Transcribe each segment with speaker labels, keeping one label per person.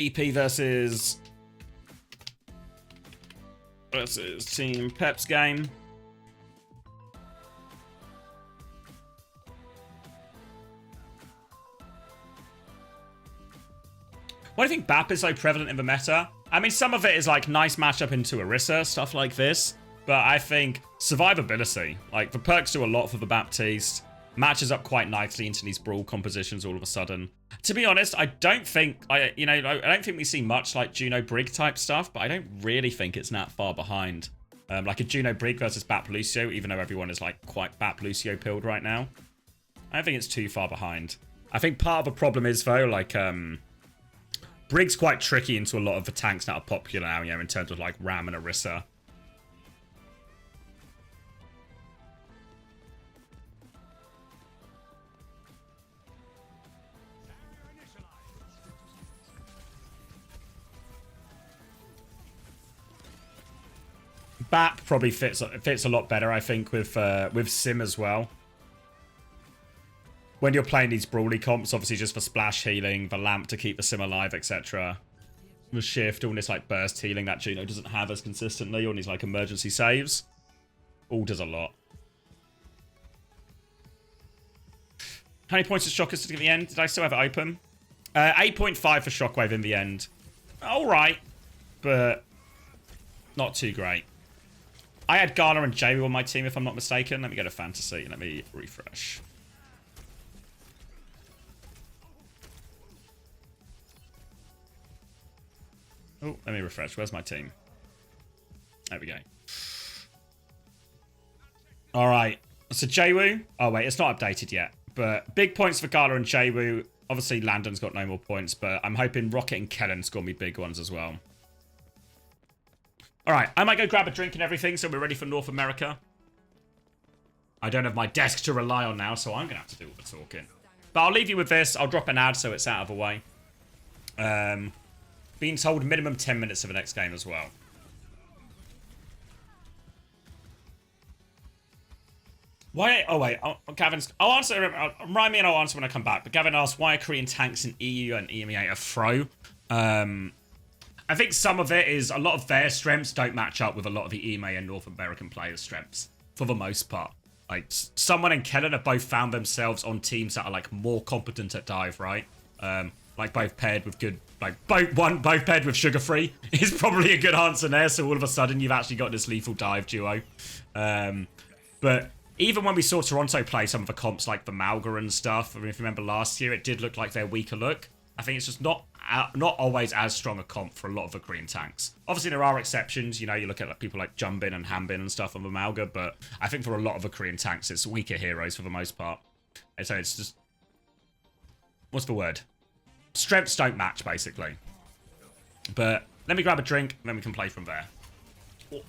Speaker 1: EP versus Team Pep's game. Why do you think BAP is so prevalent in the meta? I mean, some of it is like nice matchup into Orisa, stuff like this. But I think survivability, like the perks do a lot for the Baptiste. Matches up quite nicely into these brawl compositions all of a sudden. To be honest, I don't think I don't think we see much like Juno Brig type stuff, but I don't really think it's that far behind. Like a Juno Brig versus Bap Lucio, even though everyone is like quite Bap Lucio pilled right now. I don't think it's too far behind. I think part of the problem is though, like Brig's quite tricky into a lot of the tanks that are popular now, you know, in terms of like Ram and Orisa. BAP probably fits a lot better, I think, with Sim as well. When you're playing these brawly comps, obviously just for splash healing, the lamp to keep the Sim alive, etc. The shift, all this like burst healing that Juno doesn't have as consistently, all these like emergency saves. All does a lot. How many points is Shockers to the end? Did I still have it open? 8.5 for Shockwave in the end. Alright, but not too great. I had Gala and Jayu on my team, if I'm not mistaken. Let me go to Fantasy. Let me refresh. Oh, let me refresh. Where's my team? There we go. All right. So Jayu. Oh, wait. It's not updated yet. But big points for Gala and Jayu. Obviously, Landon's got no more points. But I'm hoping Rocket and Kellen score me big ones as well. All right, I might go grab a drink and everything, so we're ready for North America. I don't have my desk to rely on now, so I'm going to have to do all the talking. But I'll leave you with this. I'll drop an ad so it's out of the way. Being told minimum 10 minutes of the next game as well. Why? Oh, wait. Gavin's... I'll answer... Remind me and I'll answer when I come back. But Gavin asked, why are Korean tanks in EU and EMEA a throw? I think some of it is a lot of their strengths don't match up with a lot of the EMEA and North American players' strengths, for the most part. Like, someone and Kellen have both found themselves on teams that are, like, more competent at dive, right? Like, both paired with good... Like, both paired with Sugar Free is probably a good answer there, so all of a sudden you've actually got this lethal dive duo. But even when we saw Toronto play some of the comps like the Malga and stuff, I mean, if you remember last year, it did look like their weaker look. I think it's just not always as strong a comp for a lot of the Korean tanks. Obviously, there are exceptions. You know, you look at like, people like Jumbin and Hambin and stuff on the Malga, but I think for a lot of the Korean tanks, it's weaker heroes for the most part. And so it's just... What's the word? Strengths don't match, basically. But let me grab a drink, and then we can play from there. Oh.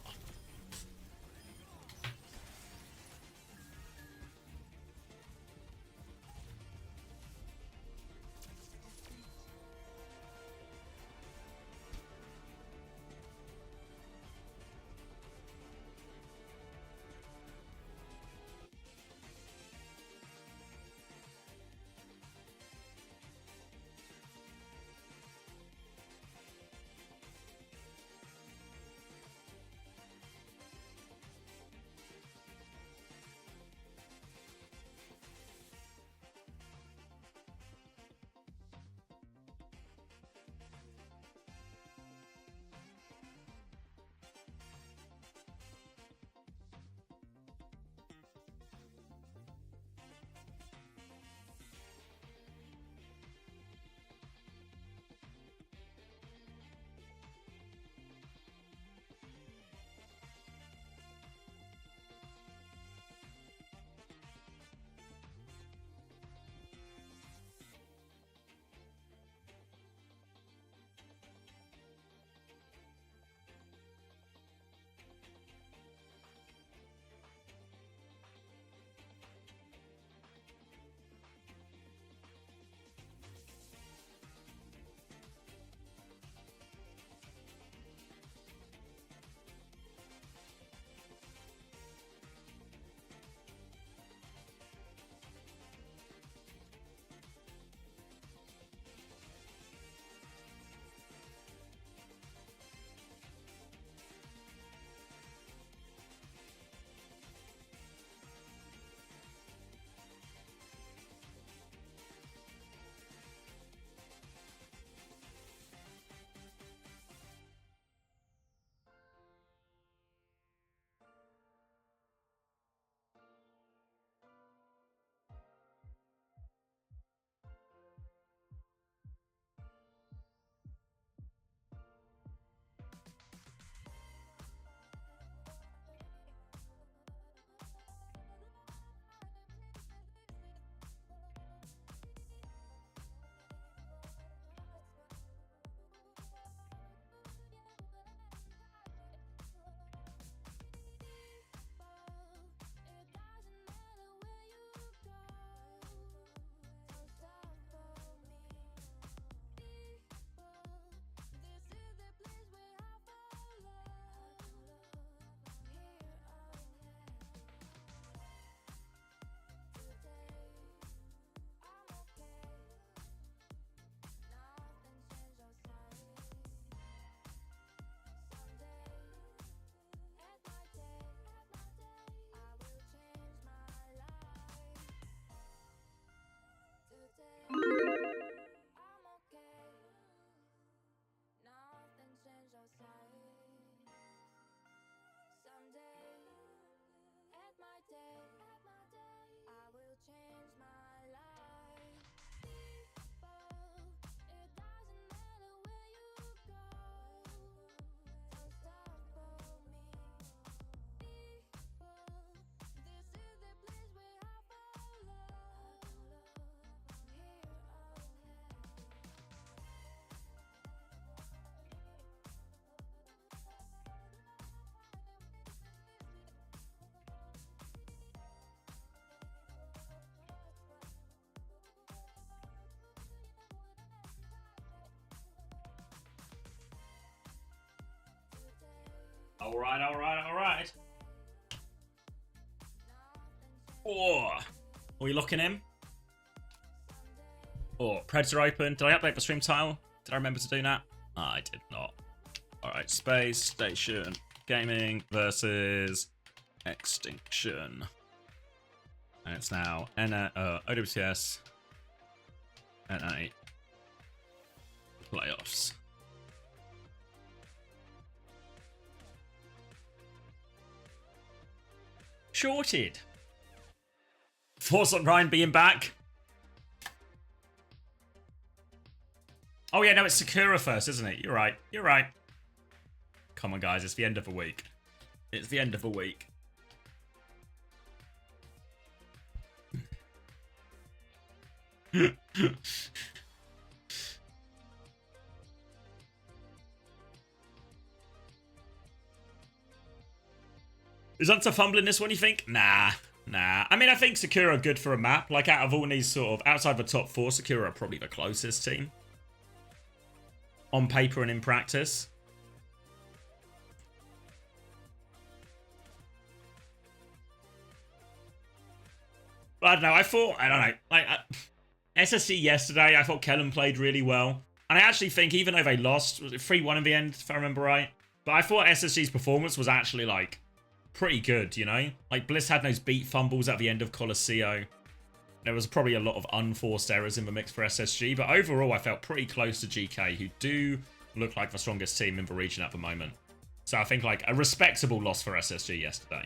Speaker 1: All right, all right, all right. Oh, are we locking in? Oh, Predator open. Did I update the stream title? Did I remember to do that? I did not. All right, Spacestation Gaming versus Extinction. And it's now OWCS NA playoffs. Shorted. Thoughts on Ryan being back? Oh yeah, no, it's Sakura first, isn't it? You're right. You're right. Come on, guys. It's the end of the week. It's the end of the week. Is Hunter fumbling this one, you think? Nah. Nah. I mean, I think Sakura are good for a map. Like, out of all these sort of... Outside the top four, Sakura are probably the closest team. On paper and in practice. But I don't know. I don't know. Like, SSC yesterday, I thought Kellen played really well. And I actually think, even though they lost, was it 3-1 in the end, if I remember right? But I thought SSC's performance was actually, like, pretty good, you know? Like, Bliss had those beat fumbles at the end of Colosseo. There was probably a lot of unforced errors in the mix for SSG. But overall, I felt pretty close to GK, who do look like the strongest team in the region at the moment. So I think, like, a respectable loss for SSG yesterday.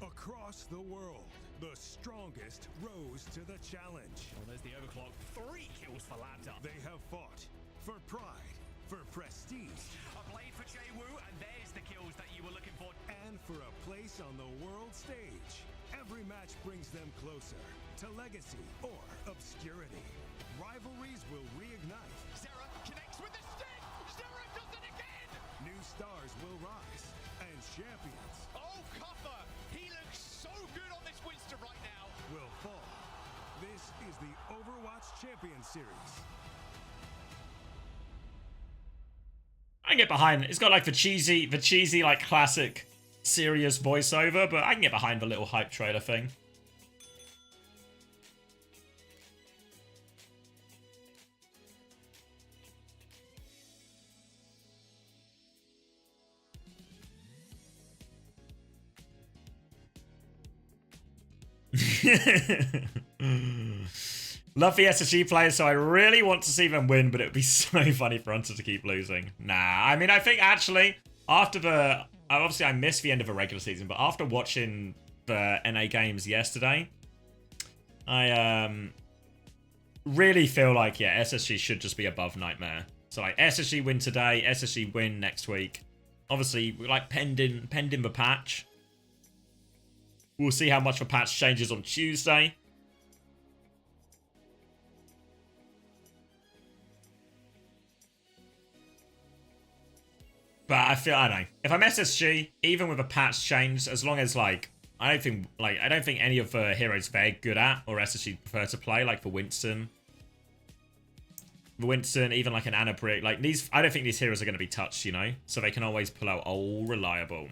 Speaker 2: Across the world, the strongest rose to the challenge.
Speaker 3: Well, there's the overclock. 3 kills for Lambda.
Speaker 2: They have fought for pride, for prestige,
Speaker 3: A blade for Jay Wu, and there's the kills that you were looking for.
Speaker 2: and for a place on the world stage. Every match brings them closer to legacy or obscurity. Rivalries will reignite.
Speaker 3: Zera connects with the stick. Zera does it again.
Speaker 2: New stars will rise, and champions
Speaker 3: Oh, Copper. He looks so good on this Winston right now.
Speaker 2: will fall. This is the Overwatch Champion Series.
Speaker 1: I can get behind it. It's got like the cheesy like classic serious voiceover, but I can get behind the little hype trailer thing. Love the SSG players, so I really want to see them win, but it would be so funny for Hunter to keep losing. Nah, I mean, I think actually, after the... Obviously, I missed the end of the regular season, but after watching the NA games yesterday, I really feel like, yeah, SSG should just be above Nightmare. So, like, SSG win today, SSG win next week. Obviously, like, pending the patch. We'll see how much the patch changes on Tuesday. But I don't know. If I'm SSG, even with a patch change, as long as like I don't think any of the heroes they're good at or SSG prefer to play, like for Winston. Even like an Anna Brick, like these, I don't think these heroes are going to be touched, you know? So they can always pull out all reliable.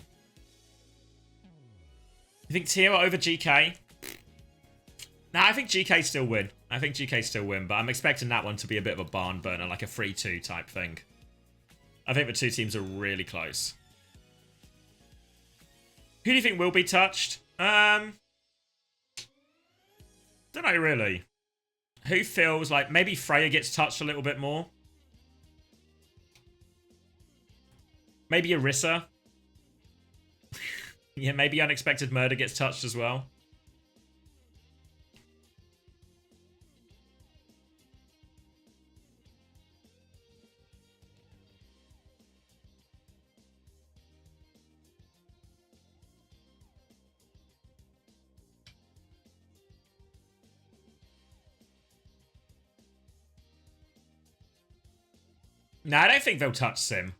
Speaker 1: You think Tio over GK? Nah, I think GK still win. But I'm expecting that one to be a bit of a barn burner, like a 3-2 type thing. I think the two teams are really close. Who do you think will be touched? Don't know, really. Who feels like maybe Freya gets touched a little bit more? Maybe Orisa. Yeah, maybe Unexpected Murder gets touched as well. No, I don't think they'll touch Sim.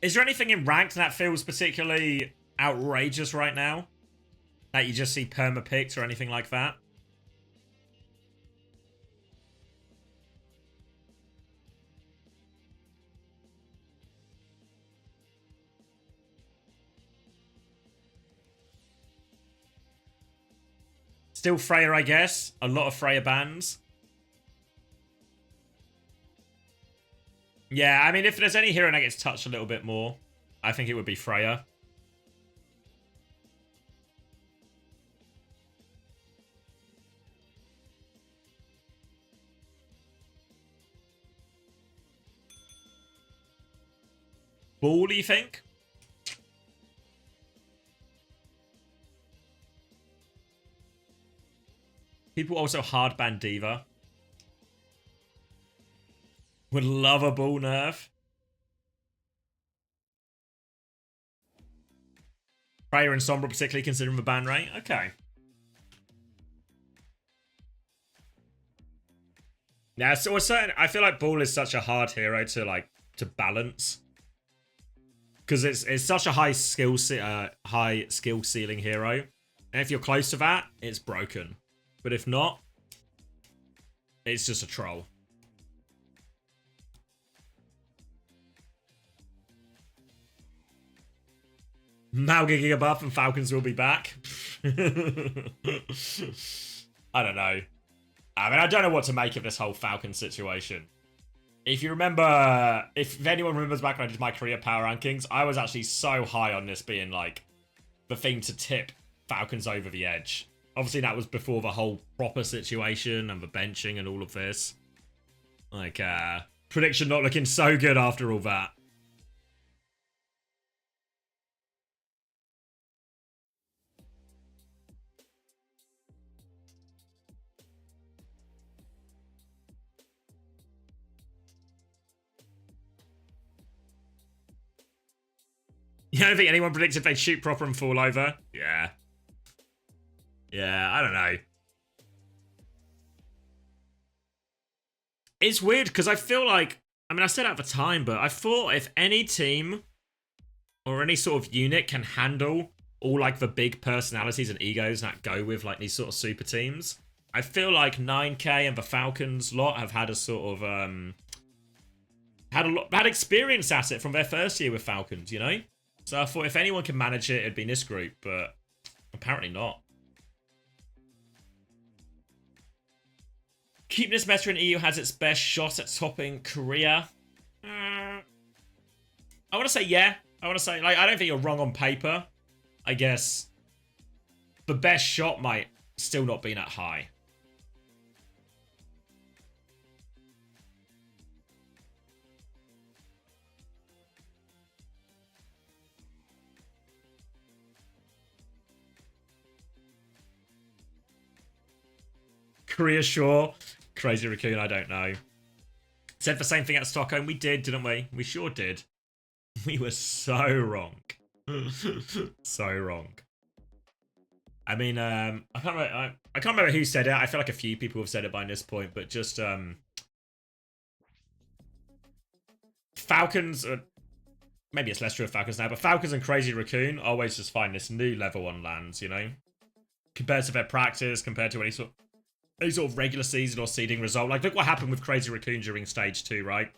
Speaker 1: Is there anything in ranked that feels particularly outrageous right now? That you just see perma-picked or anything like that? Still Freya, I guess. A lot of Freya bans. Yeah, I mean, if there's any hero that gets touched a little bit more, I think it would be Freya. Ball, you think? People also hard ban Diva. Would love a ball nerf. Freya and Sombra particularly considering the ban rate. Okay. Yeah, so I feel like Ball is such a hard hero to balance. Because it's such a high skill ceiling hero. And if you're close to that, it's broken. But if not, it's just a troll. Mal gigging a buff and Falcons will be back. I don't know. I mean, I don't know what to make of this whole Falcon situation. If you remember, if anyone remembers back when I did my career power rankings, I was actually so high on this being like the thing to tip Falcons over the edge. Obviously, that was before the whole proper situation and the benching and all of this. Like, prediction not looking so good after all that. You don't think anyone predicted they'd shoot proper and fall over? Yeah. Yeah, I don't know. It's weird because I feel like, I mean, I said at the time, but I thought if any team or any sort of unit can handle all like the big personalities and egos that go with like these sort of super teams, I feel like 9K and the Falcons lot have had a sort of had experience at it from their first year with Falcons, you know? So I thought if anyone can manage it, it'd be this group, but apparently not. Keep this meta in EU has its best shot at topping Korea. I want to say yeah. I want to say, like, I don't think you're wrong on paper. I guess the best shot might still not be that high. Korea, sure. Crazy Raccoon, I don't know. Said the same thing at Stockholm. We did, didn't we? We sure did. We were so wrong. So wrong. I mean, I can't remember who said it. I feel like a few people have said it by this point, but just Falcons, maybe it's less true of Falcons now, but Falcons and Crazy Raccoon always just find this new level on lands, you know? Compared to their practice, compared to any sort of regular season or seeding result. Like, look what happened with Crazy Raccoon during Stage 2, right?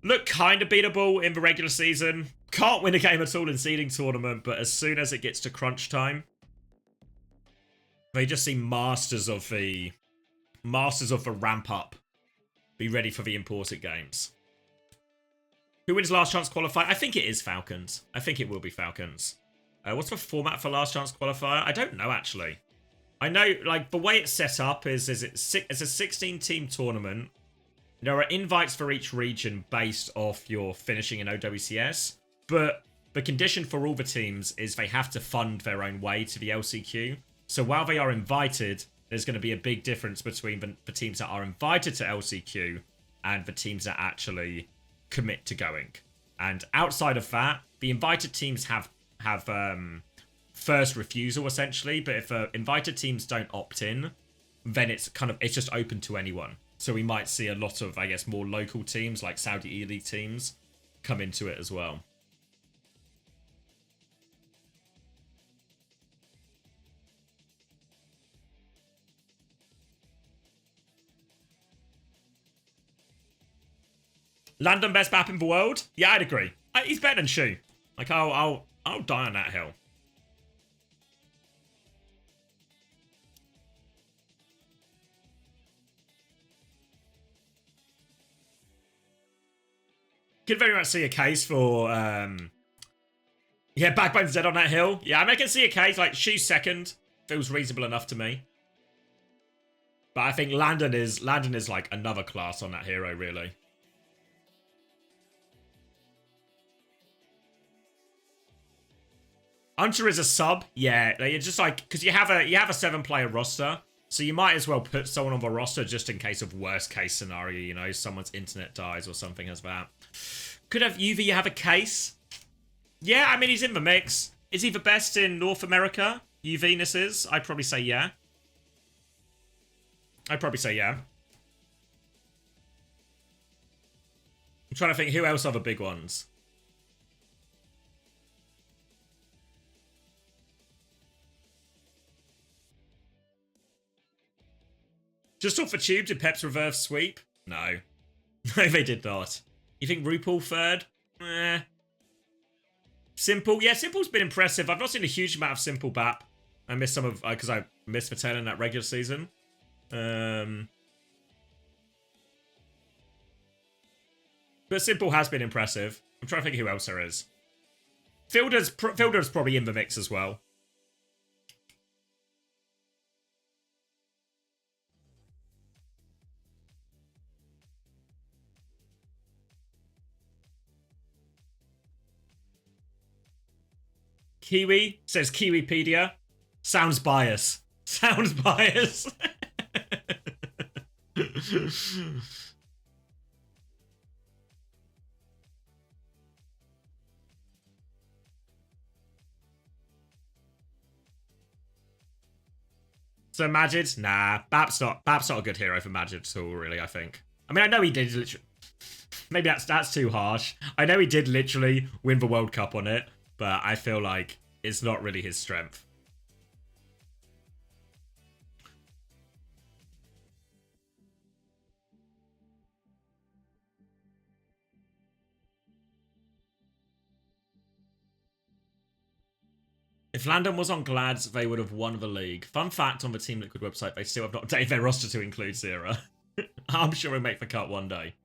Speaker 1: Look kind of beatable in the regular season. Can't win a game at all in seeding tournament, but as soon as it gets to crunch time, they just seem masters of the ramp up. Be ready for the important games. Who wins last chance qualifier? I think it is Falcons. I think it will be Falcons. What's the format for last chance qualifier? I don't know, actually. I know, like, the way it's set up is it's a 16-team tournament. There are invites for each region based off your finishing in OWCS, but the condition for all the teams is they have to fund their own way to the LCQ. So while they are invited, there's going to be a big difference between the teams that are invited to LCQ and the teams that actually commit to going. And outside of that, the invited teams have first refusal essentially, but if invited teams don't opt in, then it's just open to anyone. So we might see a lot of, I guess, more local teams like Saudi E-League teams come into it as well. Landon best map in the world? Yeah, I'd agree. He's better than Shu. Like, I'll die on that hill. Could very much see a case for, yeah, Backbone's dead on that hill. Yeah, I mean, I can see a case, like, Shu's second feels reasonable enough to me. But I think Landon is like another class on that hero, really. Hunter is a sub, yeah. You're just like, because you have a 7-player roster, so you might as well put someone on the roster just in case of worst case scenario. You know, someone's internet dies or something as that. Could have UV have a case? Yeah, I mean he's in the mix. Is he the best in North America? UVness is. I'd probably say yeah. I'd probably say yeah. I'm trying to think who else are the big ones. Just off the tube, did Peps reverse sweep? No. No, they did not. You think RuPaul third? Simple? Yeah, Simple's been impressive. I've not seen a huge amount of Simple BAP. I missed some of, because I missed the tail in that regular season. But Simple has been impressive. I'm trying to think who else there is. Fielder's probably in the mix as well. Kiwi says Kiwipedia. Sounds bias. Sounds bias. So Majid? Nah, Bap's not a good hero for Majid at all, really, I think. I mean, I know he did literally... Maybe that's too harsh. I know he did literally win the World Cup on it, but I feel like it's not really his strength. If Landon was on Glads, they would have won the league. Fun fact on the Team Liquid website, they still have not updated their roster to include Zera. I'm sure he'll make the cut one day.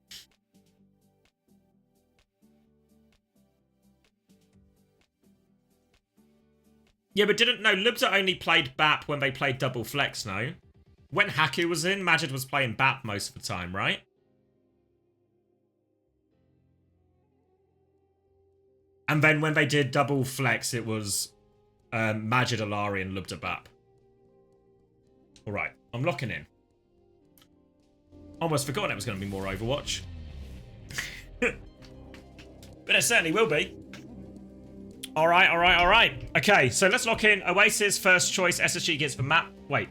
Speaker 1: Yeah, but Lubza only played BAP when they played double flex, no? When Haku was in, Majid was playing BAP most of the time, right? And then when they did double flex, it was Majid, Alari, and Lubza BAP. Alright, I'm locking in. Almost forgotten it was going to be more Overwatch. But it certainly will be. Alright. Okay, so let's lock in. Oasis, first choice. SSG gets the map. Wait.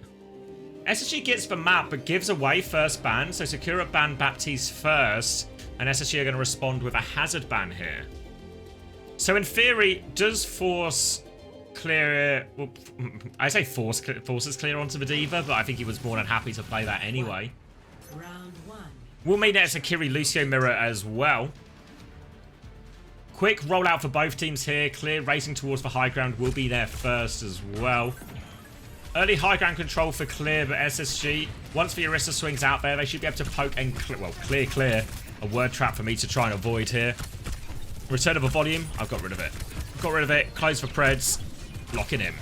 Speaker 1: SSG gets the map, but gives away first ban. So Sakura ban Baptiste first. And SSG are going to respond with a hazard ban here. So in theory, does Force clear... Well, I say Forces clear onto the Diva, but I think he was more than happy to play that anyway.
Speaker 4: Round one.
Speaker 1: We'll meet it as a Kiri Lucio mirror as well. Quick rollout for both teams here. Clear racing towards the high ground will be there first as well. Early high ground control for Clear, but SSG, once the Orisa swings out there, they should be able to poke and clear. A word trap for me to try and avoid here. Return of a volume. I've got rid of it. Close for Preds. Locking in.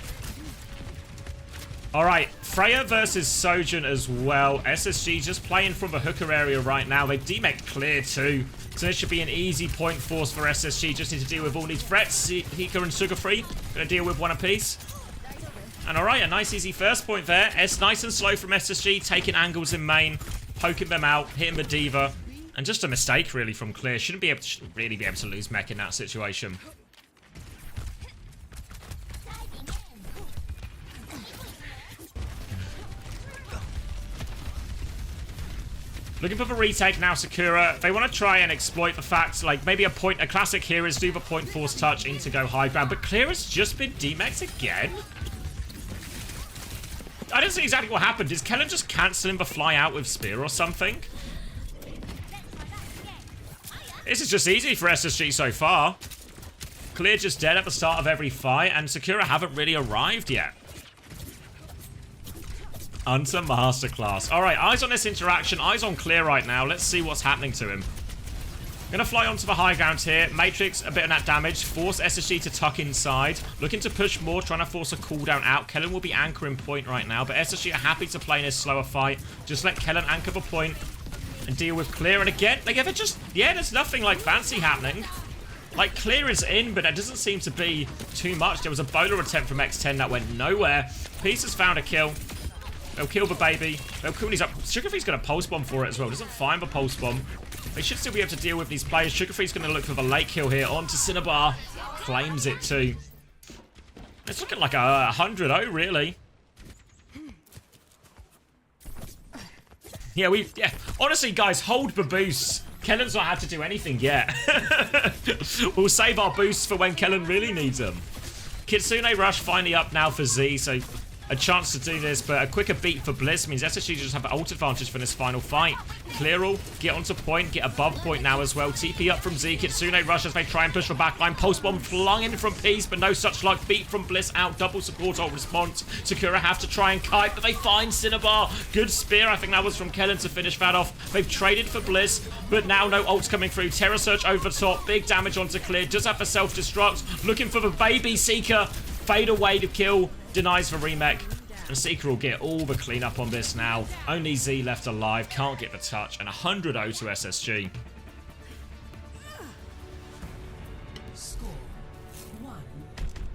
Speaker 1: Alright, Freya versus Sojourn as well. SSG just playing from the hooker area right now. They've demeched Clear too. So this should be an easy point force for SSG. Just need to deal with all these threats. Hika and Sugar Free gonna deal with one apiece. And alright, a nice easy first point there. It's nice and slow from SSG, taking angles in main, poking them out, hitting the Diva. And just a mistake really from Clear. Shouldn't really be able to lose mech in that situation. Looking for the retake now, Sakura. They want to try and exploit the fact, like, maybe a classic here is do the point force touch into go high ground, but Clear has just been demexed again? I don't see exactly what happened. Is Kellen just cancelling the fly out with Spear or something? This is just easy for SSG so far. Clear just dead at the start of every fight, and Sakura haven't really arrived yet. Hunter Masterclass. Alright, eyes on this interaction. Eyes on Clear right now. Let's see what's happening to him. Gonna fly onto the high ground here. Matrix, a bit of that damage. Force SSG to tuck inside. Looking to push more, trying to force a cooldown out. Kellen will be anchoring point right now, but SSG are happy to play in this slower fight. Just let Kellen anchor the point and deal with clear. And again, like, if it just... Yeah, there's nothing, like, fancy happening. Like, clear is in, but it doesn't seem to be too much. There was a bowler attempt from X10 that went nowhere. Peace has found a kill. They'll kill the baby. They'll kill these up. Sugarfree's got a pulse bomb for it as well. Doesn't find the pulse bomb. They should still be able to deal with these players. Sugarfree's going to look for the late kill here. On to Cinnabar. Claims it too. It's looking like a 100-0, really. Yeah, honestly, guys, hold the boosts. Kellen's not had to do anything yet. We'll save our boosts for when Kellen really needs them. Kitsune Rush finally up now for Z, so a chance to do this, but a quicker beat for Bliss means SSG just have an ult advantage for this final fight. Clear all, get onto point, get above point now as well. TP up from Z, Kitsune Rush as they try and push the backline. Post bomb flung in from Peace, but no such luck. Beat from Bliss out, double support ult response. Sakura have to try and kite, but they find Cinnabar. Good spear, I think that was from Kellen to finish that off. They've traded for Bliss, but now no ults coming through. Terror Search over top, big damage onto Clear. Does have a self-destruct, looking for the baby Seeker. Fade away to kill, denies the remake. And Seeker will get all the cleanup on this now. Only Z left alive, can't get the touch, and 100-0 to SSG.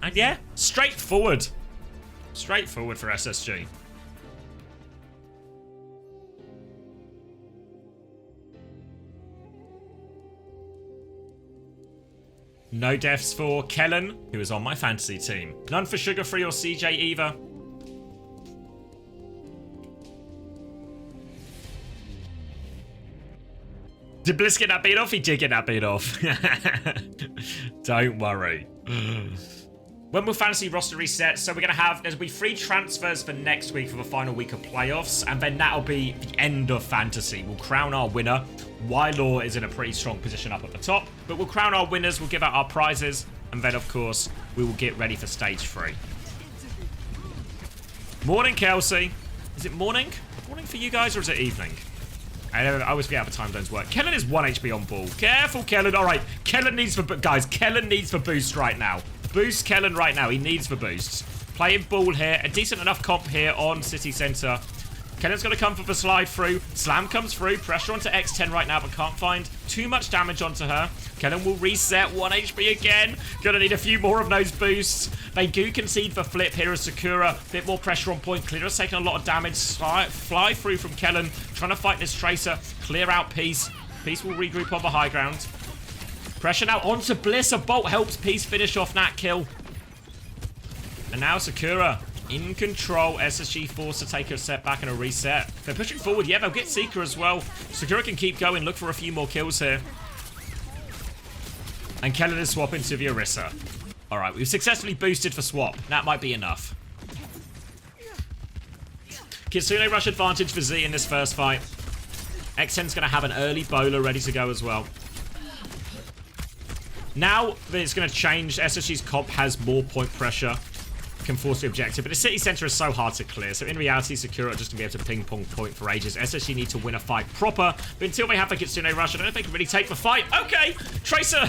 Speaker 1: And yeah, straightforward. Straightforward for SSG. No deaths for Kellen, who is on my fantasy team. None for Sugarfree or CJ either. Did Bliss get that beat off? He did get that beat off. Don't worry. When will fantasy roster reset? So there'll be free transfers for next week for the final week of playoffs, and then that'll be the end of fantasy. We'll crown our winner. Wylaw is in a pretty strong position up at the top, but we'll crown our winners, we'll give out our prizes, and then of course, we will get ready for stage 3. Morning, Kelsey. Is it morning? Morning for you guys, or is it evening? I always forget how the time zones work. Kellen is 1 HP on ball. Careful, Kellen. All right, Kellen needs the... Guys, Kellen needs the boost right now. Boost Kellen right now. He needs the boosts. Playing ball here. A decent enough comp here on City Center. Kellen's going to come for the slide through. Slam comes through. Pressure onto X10 right now, but can't find too much damage onto her. Kellen will reset. 1 HP again. Gonna need a few more of those boosts. They do concede for flip here as Sakura. Bit more pressure on point. Clear has taken a lot of damage. Fly through from Kellen. Trying to fight this Tracer. Clear out Peace. Peace will regroup on the high ground. Pressure now onto Bliss. A bolt helps Peace finish off that kill. And now Sakura in control. SSG forced to take a step back and a reset. They're pushing forward. Yeah, they'll get Seeker as well. Sakura can keep going. Look for a few more kills here. And Kellen is swapping to the Orisa. Alright, we've successfully boosted for swap. That might be enough. Kitsune rush advantage for Z in this first fight. X10's going to have an early bowler ready to go as well. Now that it's going to change, SSG's comp has more point pressure. Can force the objective, but the city center is so hard to clear, so in reality Sakura are just gonna be able to ping pong point for ages. SSG need to win a fight proper, but until they have the Kitsune rush, I don't know if they can really take the fight. Okay, Tracer,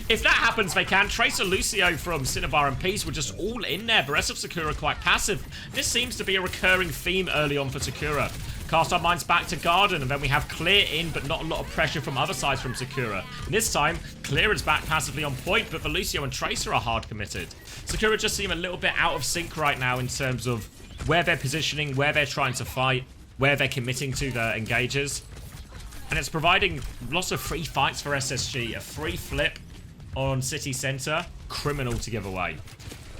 Speaker 1: if that happens they can. Tracer, Lucio from Cinnabar and Peace were just all in there. The rest of Sakura are quite passive. This seems to be a recurring theme early on for Sakura. Cast our minds back to Garden, and then we have Clear in, but not a lot of pressure from other sides from Sakura. And this time, Clear is back passively on point, but Lucio and Tracer are hard committed. Sakura just seem a little bit out of sync right now in terms of where they're positioning, where they're trying to fight, where they're committing to the engages. And it's providing lots of free fights for SSG. A free flip on City Center, criminal to give away.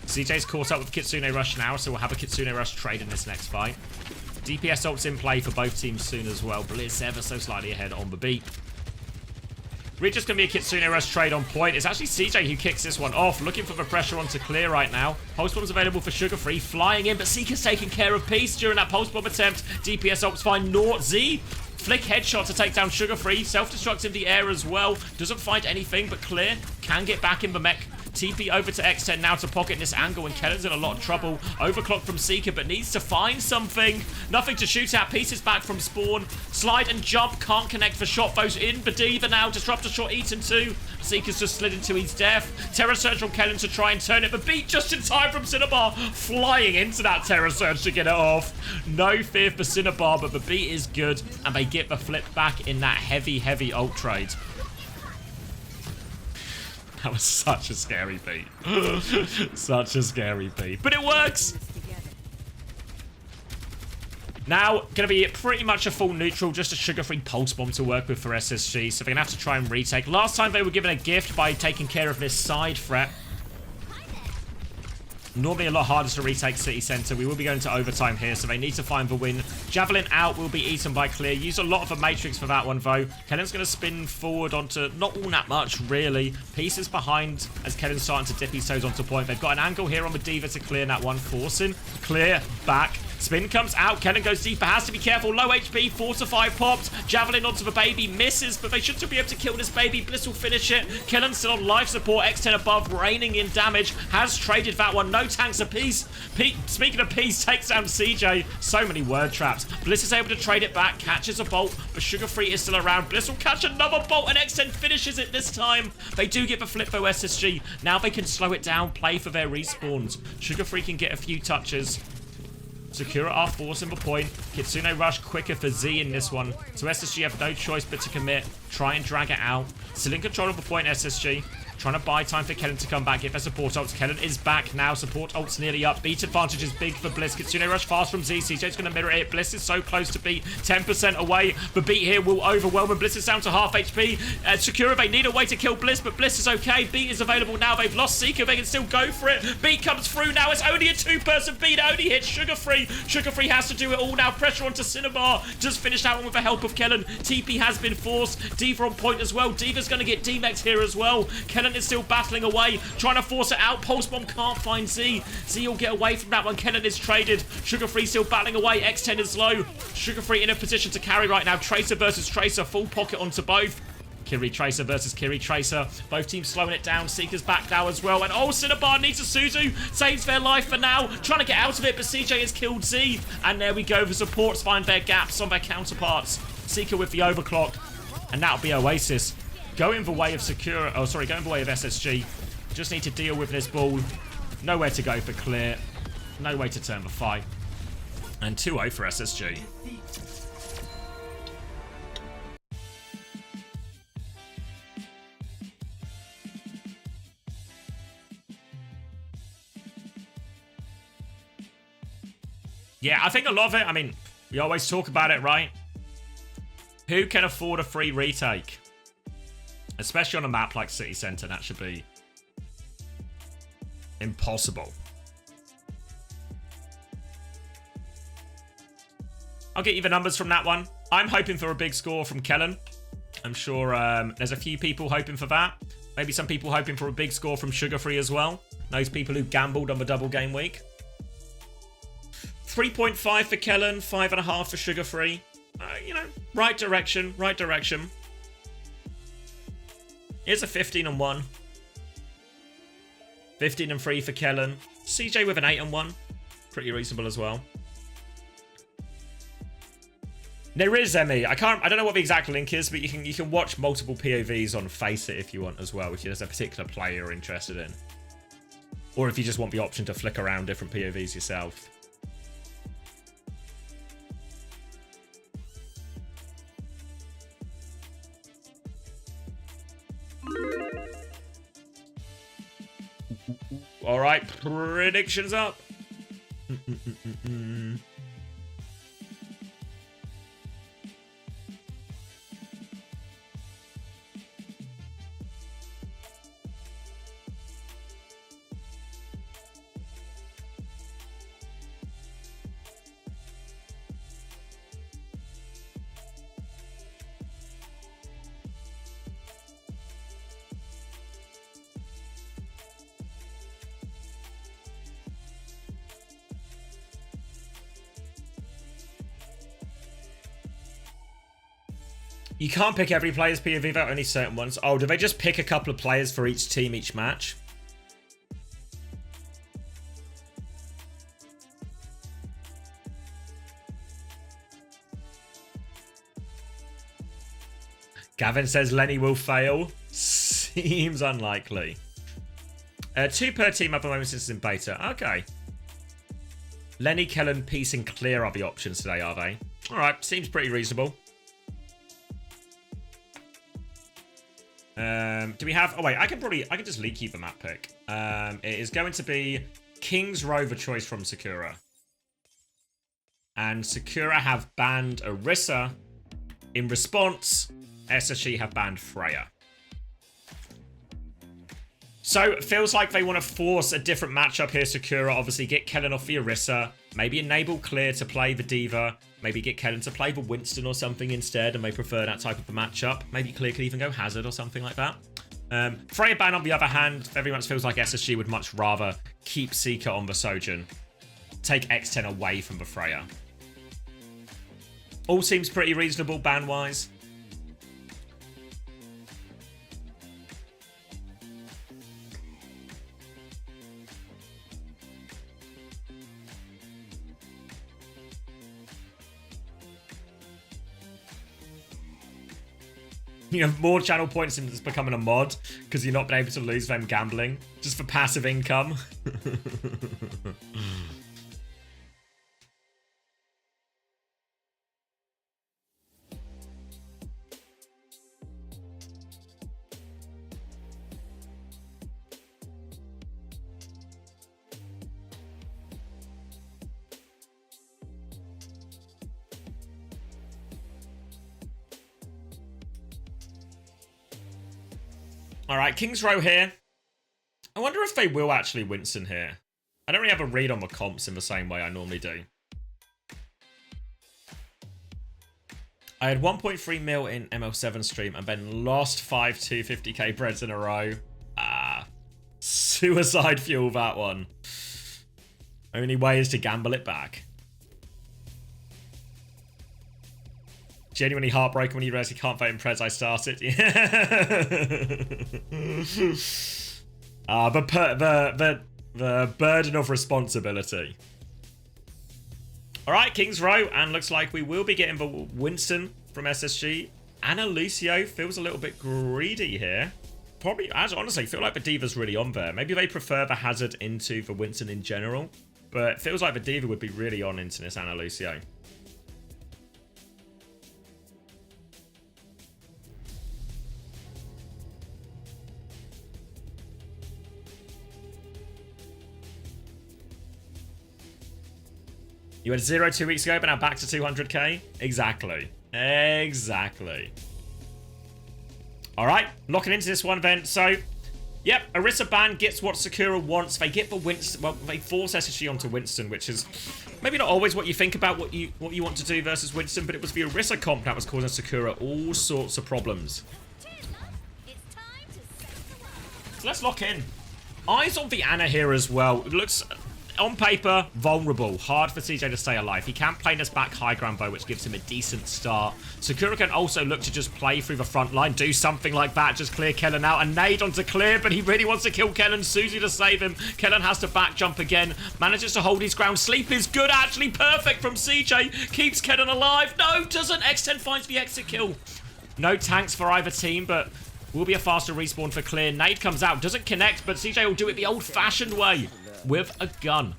Speaker 1: CJ's caught up with Kitsune Rush now, so we'll have a Kitsune Rush trade in this next fight. DPS ult's in play for both teams soon as well. Bliss ever so slightly ahead on the beat. Really just going to be a Kitsune Rush trade on point. It's actually CJ who kicks this one off. Looking for the pressure onto Clear right now. Pulse Bomb's available for Sugarfree. Flying in, but Seeker's taking care of Peace during that Pulse Bomb attempt. DPS ult's fine. Naught Z. Flick headshot to take down Sugarfree. Self-destruct in the air as well. Doesn't find anything, but Clear can get back in the mech. TP over to X10 now to pocket this angle, and Kellen's in a lot of trouble. Overclock from Seeker, but needs to find something. Nothing to shoot at. Pieces back from spawn. Slide and jump. Can't connect for shot. Bows in. Badiva now. Disruptor shot eaten too. Seeker's just slid into his death. Terror Surge from Kellen to try and turn it, but beat just in time from Cinnabar. Flying into that Terror Surge to get it off. No fear for Cinnabar, but the beat is good, and they get the flip back in that heavy, heavy ult trade. That was such a scary beat. Such a scary beat. But it works! Now, going to be pretty much a full neutral, just a sugar-free pulse bomb to work with for SSG, so they're going to have to try and retake. Last time they were given a gift by taking care of this side threat. Normally a lot harder to retake City Center. We will be going to overtime here, so they need to find the win. Javelin out will be eaten by Clear. Use a lot of the Matrix for that one, though. Kellen's going to spin forward onto not all that much, really. Pieces behind as Kellen's starting to dip his toes onto point. They've got an angle here on the Diva to clear that one. Forcing. Clear. Back. Spin comes out. Kellen goes deeper. Has to be careful. Low HP. 4 to 5 popped. Javelin onto the baby. Misses, but they should still be able to kill this baby. Bliss will finish it. Kellen's still on life support. X10 above. Raining in damage. Has traded that one. No tanks apiece. Speaking of peace, takes down CJ. So many word traps. Bliss is able to trade it back. Catches a bolt, but Sugar Free is still around. Bliss will catch another bolt, and X10 finishes it this time. They do get the flip though, SSG. Now they can slow it down. Play for their respawns. Sugar Free can get a few touches. Sakura are forcing the point. Kitsune rush quicker for Z in this one. So SSG have no choice but to commit. Try and drag it out. Still in control of the point, SSG. Trying to buy time for Kellen to come back. Get their support ults. Kellen is back now. Support ult's nearly up. Beat advantage is big for Bliss. Kitsune rush fast from Z. CJ's going to mirror it. Bliss is so close to beat. 10% away. The beat here will overwhelm him. Bliss is down to half HP. Sakura, they need a way to kill Bliss, but Bliss is okay. Beat is available now. They've lost Seeker. They can still go for it. Beat comes through now. It's only a two-person beat. It only hits Sugar Free. Sugar Free has to do it all now. Pressure onto Cinnabar. Just finished that one with the help of Kellen. TP has been forced. Diva on point as well. Diva's going to get D-Max here as well. Kellen is still battling away, trying to force it out. Pulse Bomb can't find Z. Z will get away from that one. Kellen is traded. Sugar Free still battling away. X10 is low. Sugar Free in a position to carry right now. Tracer versus Tracer. Full pocket onto both. Kiri Tracer versus Kiri Tracer. Both teams slowing it down. Seeker's back now as well. And oh, Cinnabar needs a Suzu. Saves their life for now. Trying to get out of it, but CJ has killed Z. And there we go. The supports find their gaps on their counterparts. Seeker with the overclock. And that'll be Oasis. Going the way of Sakura. Oh, sorry. Going the way of SSG. Just need to deal with this ball. Nowhere to go for Clear. No way to turn the fight. And 2-0 for SSG. Yeah, I think a lot of it, I mean, we always talk about it, right? Who can afford a free retake? Especially on a map like City Center, that should be impossible. I'll get you the numbers from that one. I'm hoping for a big score from Kellen. I'm sure there's a few people hoping for that. Maybe some people hoping for a big score from Sugar Free as well. Those people who gambled on the double game week. 3.5 for Kellen, 5.5 for Sugar Free. You know, right direction, right direction. Here's a 15-1. 15-3 for Kellen. CJ with an 8-1. Pretty reasonable as well. There is Emmy. I don't know what the exact link is, but you can watch multiple POVs on Face It if you want as well, if there's a particular player you're interested in. Or if you just want the option to flick around different POVs yourself. All right, predictions up. You can't pick every player's POV vote, only certain ones. Oh, do they just pick a couple of players for each team each match? Gavin says Lenny will fail. Seems unlikely. 2 per team at the moment since it's in beta. Okay. Lenny, Kellen, Peace, and Clear are the options today, are they? Alright, seems pretty reasonable. Do we have... Oh, wait, I can just leak you the map pick. It is going to be King's Row, the choice from Sakura. And Sakura have banned Orisa. In response, SSG have banned Freya. So, it feels like they want to force a different matchup here. Sakura, obviously, get Kellen off the Orisa. Maybe enable Clear to play the Diva. Maybe get Kellen to play the Winston or something instead, and they prefer that type of a matchup. Maybe Clear could even go Hazard or something like that. Freya ban, on the other hand, very much feels like SSG would much rather keep Seeker on the Sojourn. Take X10 away from the Freya. All seems pretty reasonable ban-wise. You have more channel points since becoming a mod because you're not been able to lose them gambling just for passive income. Alright, King's Row here. I wonder if they will actually Winston here. I don't really have a read on the comps in the same way I normally do. I had 1.3 mil in ML7 stream and then lost 5 250k breads in a row. Suicide fuel, that one. Only way is to gamble it back. Genuinely heartbroken when you realise you can't vote in Prez I started. Yeah. The burden of responsibility. Alright, King's Row, and looks like we will be getting the Winston from SSG. Anna Lucio feels a little bit greedy here. Probably, as honestly, feel like the Diva's really on there. Maybe they prefer the Hazard into the Winston in general. But it feels like the Diva would be really on into this Anna Lucio. You had 0 2 weeks ago, but now back to 200k? Exactly. Exactly. Alright, locking into this one then. So, yep, Orisa ban gets what Sakura wants. They get the Winston. Well, they force SSG onto Winston, which is maybe not always what you think about what you want to do versus Winston, but it was the Orisa comp that was causing Sakura all sorts of problems. So let's lock in. Eyes on the Anna here as well. It looks, on paper, vulnerable. Hard for CJ to stay alive. He can play this back high ground bow, which gives him a decent start. Sakura can also look to just play through the front line, do something like that, just clear Kellen out. And nade onto Clear, but he really wants to kill Kellen. Susie to save him. Kellen has to back jump again. Manages to hold his ground. Sleep is good, actually. Perfect from CJ. Keeps Kellen alive. No, doesn't. X10 finds the exit kill. No tanks for either team, but will be a faster respawn for Clear. Nade comes out. Doesn't connect, but CJ will do it the old-fashioned way. With a gun.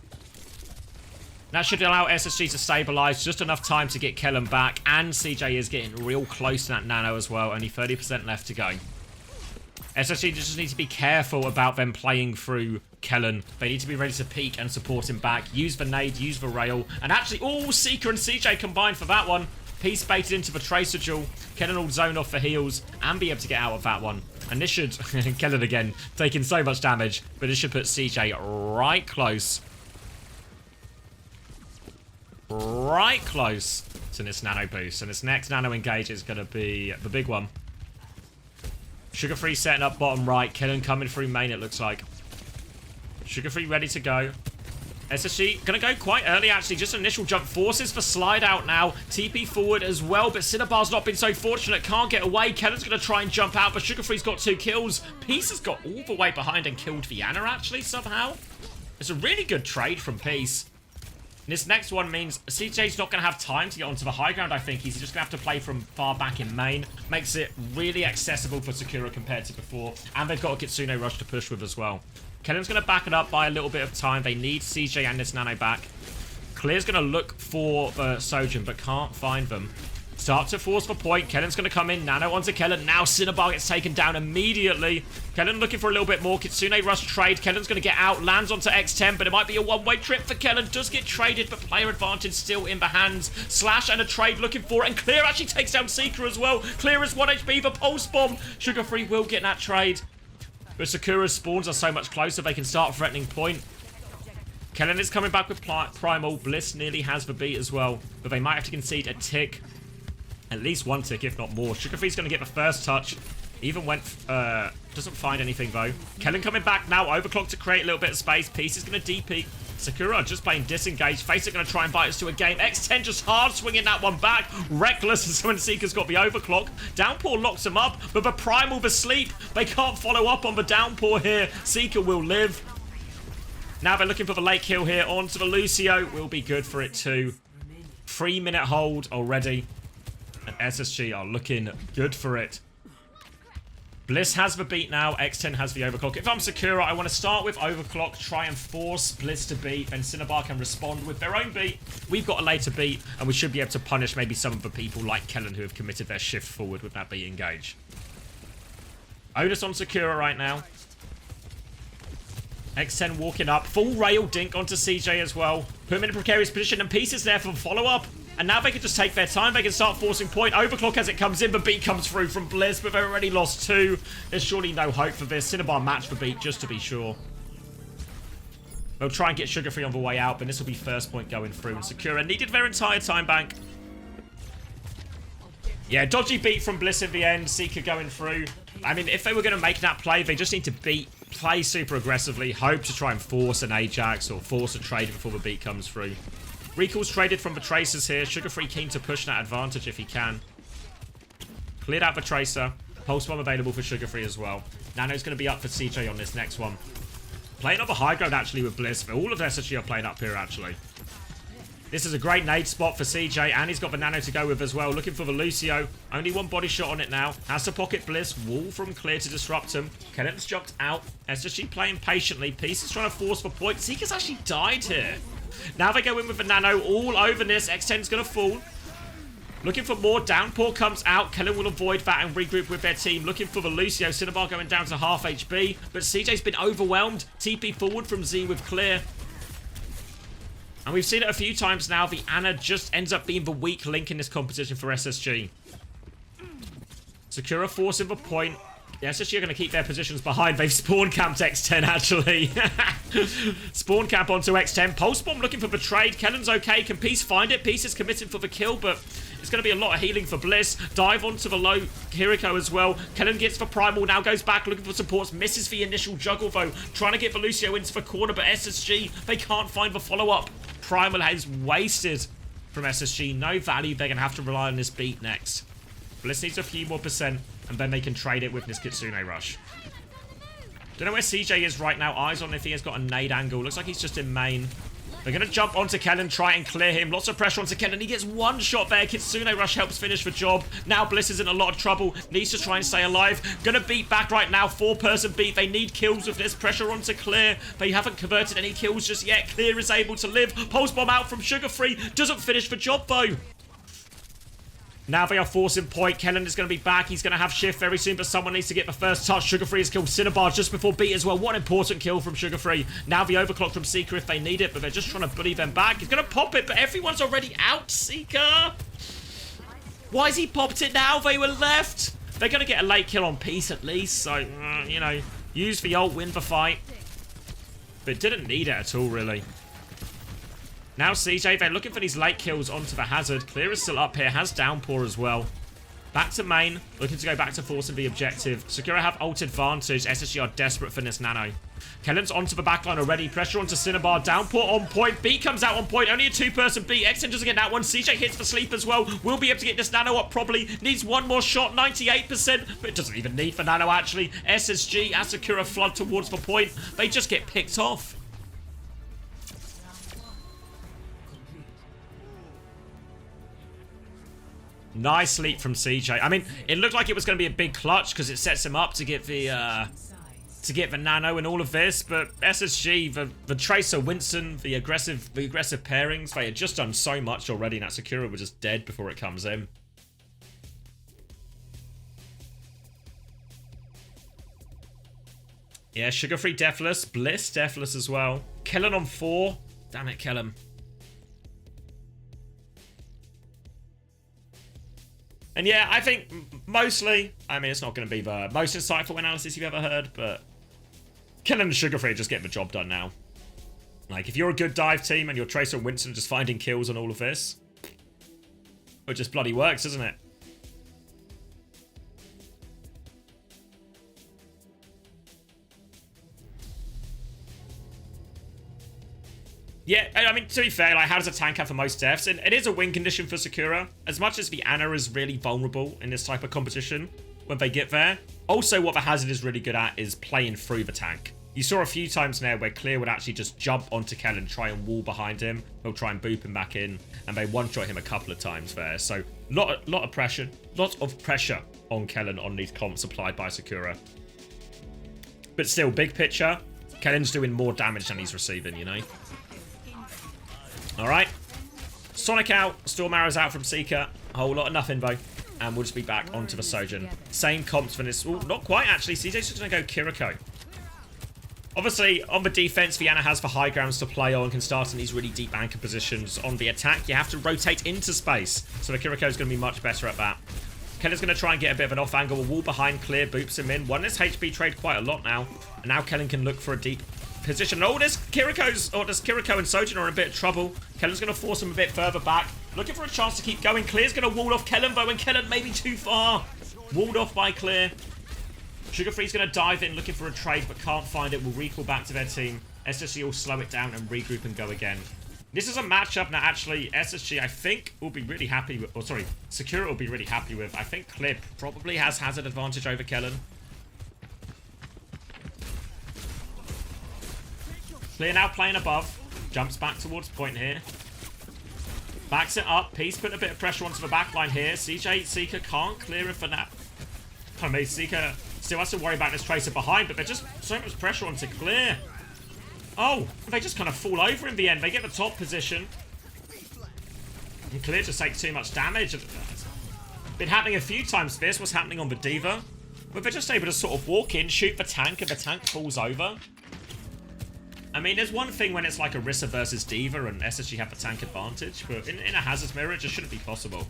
Speaker 1: That should allow SSG to stabilize. Just enough time to get Kellen back. And CJ is getting real close to that nano as well. Only 30% left to go. SSG just need to be careful about them playing through Kellen. They need to be ready to peek and support him back. Use the nade, use the rail. And actually, oh, Seeker and CJ combined for that one. Peace baited into the Tracer duel. Kellen will zone off for heals and be able to get out of that one. And this should, Kellen again, taking so much damage, but this should put CJ right close. Right close to this nano boost. And this next nano engage is going to be the big one. Sugar Free setting up bottom right. Kellen coming through main, it looks like. Sugar Free ready to go. SSG going to go quite early, actually. Just an initial jump. Forces for slide out now. TP forward as well, but Cinnabar's not been so fortunate. Can't get away. Kellen's going to try and jump out, but Sugar Free's got 2 kills. Peace has got all the way behind and killed Vienna, actually, somehow. It's a really good trade from Peace. This next one means CJ's not going to have time to get onto the high ground, I think. He's just going to have to play from far back in main. Makes it really accessible for Sakura compared to before. And they've got a Kitsune Rush to push with as well. Kellen's going to back it up by a little bit of time. They need CJ and this Nano back. Clear's going to look for Sojin, but can't find them. Start to force for point. Kellen's going to come in. Nano onto Kellen. Now Cinnabar gets taken down immediately. Kellen looking for a little bit more. Kitsune Rush trade. Kellen's going to get out. Lands onto X10, but it might be a one-way trip for Kellen. Does get traded, but player advantage still in the hands. Slash and a trade looking for it. And Clear actually takes down Seeker as well. Clear is 1 HP. The Pulse Bomb. Sugar Free will get that trade. But Sakura's spawns are so much closer. They can start threatening point. Kellen is coming back with Primal. Bliss nearly has the beat as well. But they might have to concede a tick. At least 1 tick, if not more. Sugar Free's going to get the first touch. Even went... doesn't find anything, though. Kellen coming back now. Overclock to create a little bit of space. Peace is going to DP. Sakura just playing disengaged. Face is going to try and bite us to a game. X10 just hard swinging that one back. Reckless as when Seeker's got the overclock. Downpour locks him up, but the Primal the sleep. They can't follow up on the Downpour here. Seeker will live. Now they're looking for the late kill here. Onto the Lucio. Will be good for it too. 3-minute hold already. And SSG are looking good for it. Bliss has the beat now. X10 has the overclock. If I'm Sakura, I want to start with overclock, try and force Bliss to beat, then Cinnabar can respond with their own beat. We've got a later beat, and we should be able to punish maybe some of the people like Kellen who have committed their shift forward with that beat engage. Onus on Sakura right now. X10 walking up. Full rail dink onto CJ as well. Put him in a precarious position, and Pieces there for follow-up. And now they can just take their time. They can start forcing point. Overclock as it comes in. The beat comes through from Bliss, but they've already lost 2. There's surely no hope for this. Cinnabar match the beat, just to be sure. They'll try and get Sugar Free on the way out, but this will be first point going through. And Sakura needed their entire time bank. Yeah, dodgy beat from Bliss in the end. Seeker going through. I mean, if they were going to make that play, they just need to play super aggressively. Hope to try and force an Ajax or force a trade before the beat comes through. Recall's traded from the Tracers here. Sugar Free keen to push that advantage if he can. Cleared out the Tracer. Pulse Bomb available for Sugar Free as well. Nano's going to be up for CJ on this next one. Playing up a high ground actually with Bliss. All of SSG are playing up here actually. This is a great nade spot for CJ, and he's got the Nano to go with as well. Looking for the Lucio. Only 1 body shot on it now. Has to pocket Bliss. Wall from Clear to disrupt him. Kellen's jumped out. SSG playing patiently. Peace is trying to force for point. Seeker's actually died here. Now they go in with the Nano all over this. X10's going to fall. Looking for more. Downpour comes out. Kellen will avoid that and regroup with their team. Looking for the Lucio. Cinnabar going down to half HP. But CJ's been overwhelmed. TP forward from Z with Clear. And we've seen it a few times now. The Ana just ends up being the weak link in this competition for SSG. Sakura forcing the point. The SSG are going to keep their positions behind. They've spawn camped X10, actually. Spawn camp onto X10. Pulse Bomb looking for the trade. Kellen's okay. Can Peace find it? Peace is committed for the kill, but it's going to be a lot of healing for Bliss. Dive onto the low Kiriko as well. Kellen gets for Primal. Now goes back looking for supports. Misses the initial juggle, though. Trying to get the Lucio into the corner, but SSG, they can't find the follow-up. Primal has wasted from SSG. No value. They're going to have to rely on this beat next. Bliss needs a few more %, and then they can trade it with this Kitsune Rush. Don't know where CJ is right now. Eyes on if he has got a nade angle. Looks like he's just in main. They're going to jump onto Kellen, try and clear him. Lots of pressure onto Kellen. He gets 1 shot there. Kitsune Rush helps finish the job. Now Bliss is in a lot of trouble. Needs to try and stay alive. Going to beat back right now. 4-person beat. They need kills with this. Pressure onto Clear. They haven't converted any kills just yet. Clear is able to live. Pulse Bomb out from Sugar Free. Doesn't finish the job, though. Now they are forcing point. Kellen is going to be back. He's going to have shift very soon, but someone needs to get the first touch. Sugar Free has killed Cinnabar just before beat as well. What an important kill from Sugar Free. Now the overclock from Seeker if they need it, but they're just trying to bully them back. He's going to pop it, but everyone's already out, Seeker. Why has he popped it now? They were left. They're going to get a late kill on Peace at least, so, you know, use the ult, win the fight. But didn't need it at all, really. Now CJ, they're looking for these late kills onto the Hazard. Clear is still up here, has Downpour as well. Back to main, looking to go back to forcing the objective. Sakura have ult advantage. SSG are desperate for this Nano. Kellen's onto the backline already. Pressure onto Cinnabar. Downpour on point. B comes out on point. Only a 2-person B. X10 doesn't get that one. CJ hits for sleep as well. Will be able to get this Nano up probably. Needs 1 more shot. 98%. But it doesn't even need for Nano actually. SSG as Sakura flood towards the point. They just get picked off. Nice leap from CJ. I mean, it looked like it was going to be a big clutch because it sets him up to get the nano and all of this, but SSG, the Tracer, Winston, the aggressive pairings, they had just done so much already, and that Sakura was just dead before it comes in. Yeah, Sugar-Free Deathless, Bliss Deathless as well. Kellen on 4. Damn it, Kellen. And yeah, I think mostly, I mean, it's not going to be the most insightful analysis you've ever heard, but Kellen and Sugar-Free just get the job done now. Like, if you're a good dive team and you're Tracer and Winston just finding kills on all of this, it just bloody works, doesn't it? Yeah, I mean, to be fair, like, how does a tank have the most deaths? And it is a win condition for Sakura. As much as the Ana is really vulnerable in this type of competition when they get there, also what the Hazard is really good at is playing through the tank. You saw a few times now where Clear would actually just jump onto Kellen and try and wall behind him. They'll try and boop him back in, and they one-shot him a couple of times there. So, lot of pressure on Kellen on these comps applied by Sakura. But still, big picture, Kellen's doing more damage than he's receiving, you know? Alright. Sonic out. Storm Arrow's out from Seeker. A whole lot of nothing, though. And we'll just be back onto the Sojourn. Same comps for this. Ooh, not quite, actually. CJ's just going to go Kiriko. Obviously, on the defense, Viana has the high grounds to play on, can start in these really deep anchor positions. On the attack, you have to rotate into space. So the Kiriko's going to be much better at that. Kellen's going to try and get a bit of an off angle. A wall behind Clear boops him in. Won this HP trade quite a lot now. And now Kellen can look for a deep position. Oh, this Kiriko and Sojourn are in a bit of trouble. Kellen's going to force him a bit further back. Looking for a chance to keep going. Clear's going to wall off Kellen, though, and Kellen maybe too far. Walled off by Clear. Sugar-Free's going to dive in, looking for a trade, but can't find it. Will recall back to their team. SSG will slow it down and regroup and go again. This is a matchup that actually SSG, I think, will be really happy with. Or, sorry, Sakura will be really happy with. I think Clear probably has Hazard advantage over Kellen. Clear now playing above. Jumps back towards point here. Backs it up. Peace putting a bit of pressure onto the backline here. CJ Seeker can't clear it for that. I mean, Seeker still has to worry about this Tracer behind, but they're just so much pressure onto Clear. Oh, they just kind of fall over in the end. They get the top position. And Clear just takes too much damage. Been happening a few times this. What's happening on the Diva? But they're just able to sort of walk in, shoot the tank, and the tank falls over. I mean, there's one thing when it's like Orisa versus Diva and SSG have the tank advantage, but in a Hazard's mirror, it just shouldn't be possible.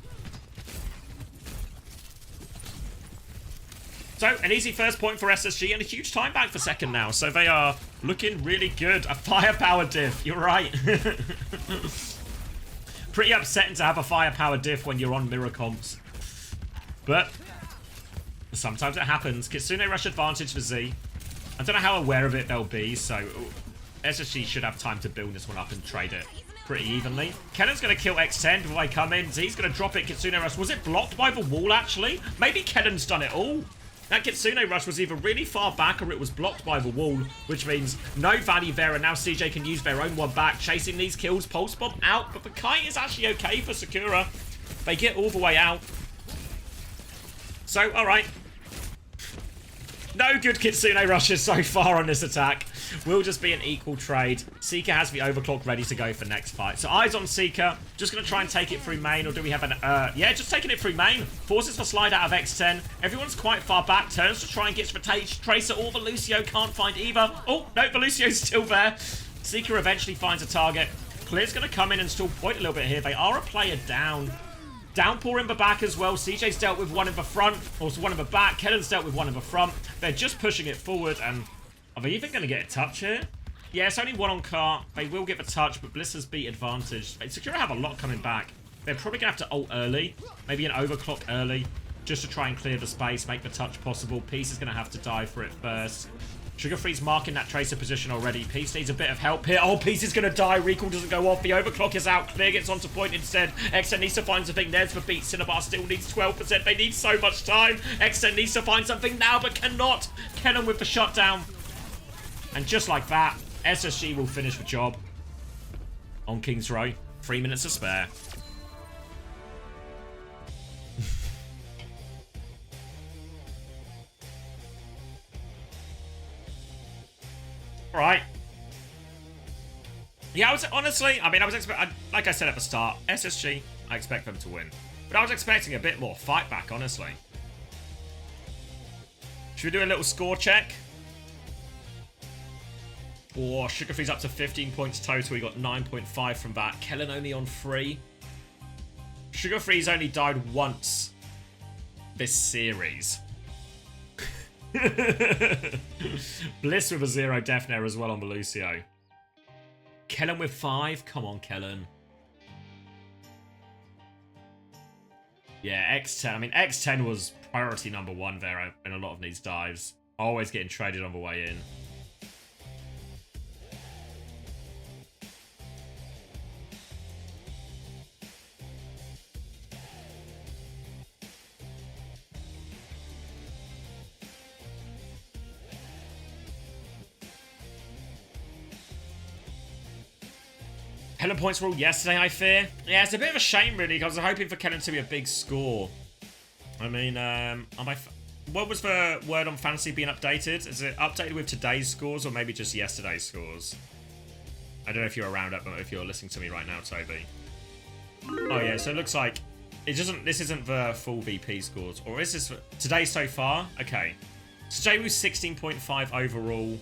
Speaker 1: So, an easy first point for SSG and a huge time back for second now. So they are looking really good. A firepower diff, you're right. Pretty upsetting to have a firepower diff when you're on mirror comps. But sometimes it happens. Kitsune rush advantage for Z. I don't know how aware of it they'll be, so SSG should have time to build this one up and trade it pretty evenly. Kennen's going to kill X10 before they come in. Z's going to drop it. Kitsune rush. Was it blocked by the wall, actually? Maybe Kennen's done it all. That Kitsune rush was either really far back or it was blocked by the wall, which means no value there, and now CJ can use their own one back, chasing these kills. Pulse Bomb out, but the kite is actually okay for Sakura. They get all the way out. So, alright. No good Kitsune rushes so far on this attack. Will just be an equal trade. Seeker has the overclock ready to go for next fight. So eyes on Seeker. Just going to try and take it through main, or do we have an... yeah, just taking it through main. Forces the slide out of X10. Everyone's quite far back. Turns to try and get to the Tracer. Or the Lucio can't find either. Oh, no, the Lucio's still there. Seeker eventually finds a target. Clear's going to come in and still point a little bit here. They are a player down. Downpour in the back as well. CJ's dealt with one in the front, or one in the back. Kellen's dealt with one in the front. They're just pushing it forward, and are they even going to get a touch here? Yeah, it's only one on cart. They will get the touch, but Blisters beat advantage. Sakura have a lot coming back. They're probably going to have to ult early. Maybe an overclock early, just to try and clear the space, make the touch possible. Peace is going to have to die for it first. Sugar-Free's marking that Tracer position already. Peace needs a bit of help here. Oh, Peace is going to die. Recall doesn't go off. The overclock is out. Clear gets onto point instead. XN needs to find something. There's the beat. Cinnabar still needs 12%. They need so much time. XN needs to find something now, but cannot. Kennen with the shutdown. And just like that, SSG will finish the job on King's Row. 3 minutes to spare. All right. Yeah, I was honestly, I was expecting, like I said at the start, SSG, I expect them to win. But I was expecting a bit more fight back, honestly. Should we do a little score check? Oh, Sugar Free's up to 15 points total. We got 9.5 from that. Kellen only on 3. Sugar Free's only died once this series. Bliss with a 0 death there as well on the Lucio. Kellen with 5. Come on, Kellen. Yeah, X10. X10 was priority number 1 there in a lot of these dives. Always getting traded on the way in. Kellen points were all yesterday, I fear. Yeah, it's a bit of a shame, really, because I was hoping for Kellen to be a big score. What was the word on fantasy being updated? Is it updated with today's scores or maybe just yesterday's scores? I don't know if you're around up, but if you're listening to me right now, Toby. Oh yeah, so it looks like it doesn't. This isn't the full VP scores, or is this today so far? Okay, so Jay was 16.5 overall.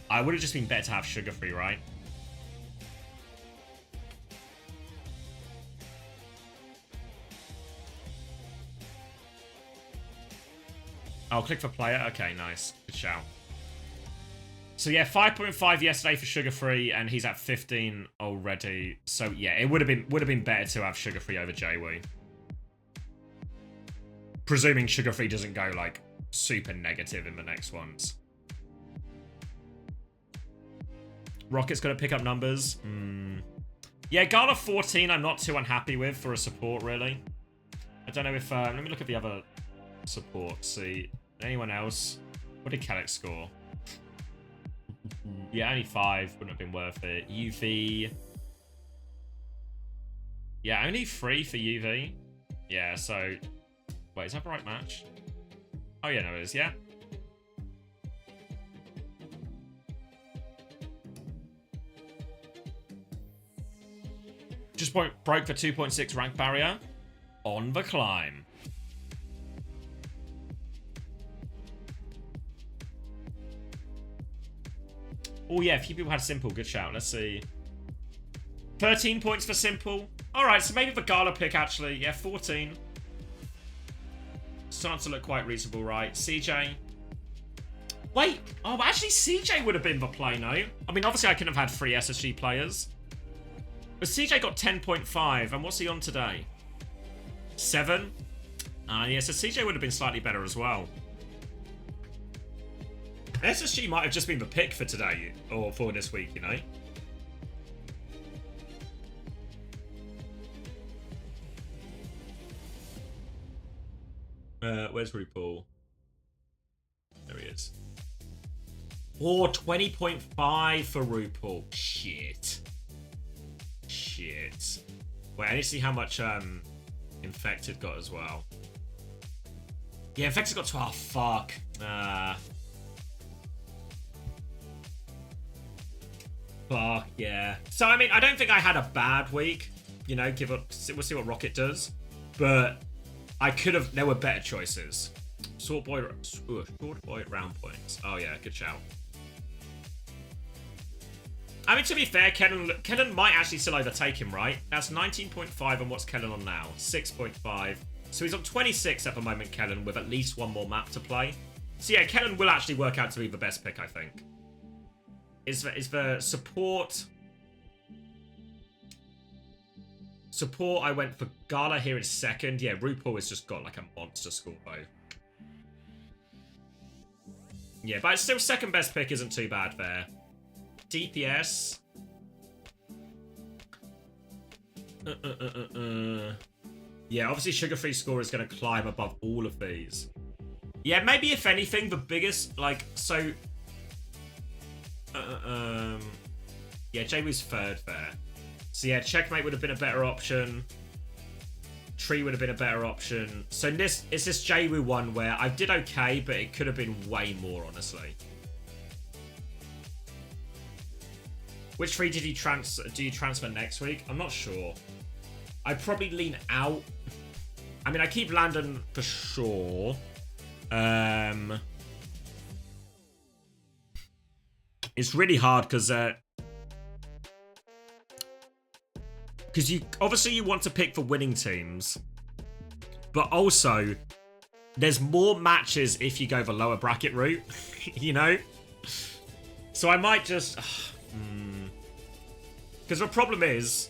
Speaker 1: I would have just been better to have Sugar Free, right? I'll click for player. Okay, nice. Good shout. So yeah, 5.5 yesterday for Sugar Free, and he's at 15 already. So yeah, it would have been better to have Sugar Free over Jwoo. Presuming Sugar Free doesn't go like super negative in the next ones. Rocket's gonna pick up numbers. Yeah, Gala 14 I'm not too unhappy with for a support, really. I don't know if let me look at the other support, see. Anyone else? What did Calyx score? Yeah, only 5. Wouldn't have been worth it. UV. Yeah, only 3 for UV. Yeah, so... Wait, is that the right match? Oh, yeah, no, it is, yeah. Just broke the 2.6 rank barrier. On the climb. Oh, yeah, a few people had Simple. Good shout. Let's see. 13 points for Simple. All right, so maybe the Gala pick, actually. Yeah, 14. Starting to look quite reasonable, right? CJ. Wait. Oh, actually, CJ would have been the play, no? Obviously, I couldn't have had 3 SSG players. But CJ got 10.5. And what's he on today? 7? Yeah, so CJ would have been slightly better as well. SSG might have just been the pick for today, or for this week, you know? Where's RuPaul? There he is. Oh, 20.5 for RuPaul. Shit. Wait, I need to see how much Infected got as well. Yeah, Infected got 12. Fuck. Fuck, yeah. So, I don't think I had a bad week. You know, we'll see what Rocket does. But I could have... There were better choices. Short boy round points. Oh, yeah, good shout. To be fair, Kellen might actually still overtake him, right? That's 19.5, and what's Kellen on now? 6.5. So he's on 26 at the moment, Kellen, with at least one more map to play. So yeah, Kellen will actually work out to be the best pick, I think. Is the support... Support, I went for Gala here in second. Yeah, RuPaul has just got like a monster score, though. Yeah, but still second best pick isn't too bad there. DPS. Yeah, obviously Sugar Free score is going to climb above all of these. Yeah, maybe if anything, the biggest, like, so... yeah, Jwoo's third there. So yeah, Checkmate would have been a better option. Tree would have been a better option. So it's this Jwoo one where I did okay, but it could have been way more, honestly. Which three do you transfer next week? I'm not sure. I'd probably lean out. I mean, I keep Landon for sure. It's really hard because you obviously you want to pick for winning teams, but also there's more matches if you go the lower bracket route, you know. So I might just because the problem is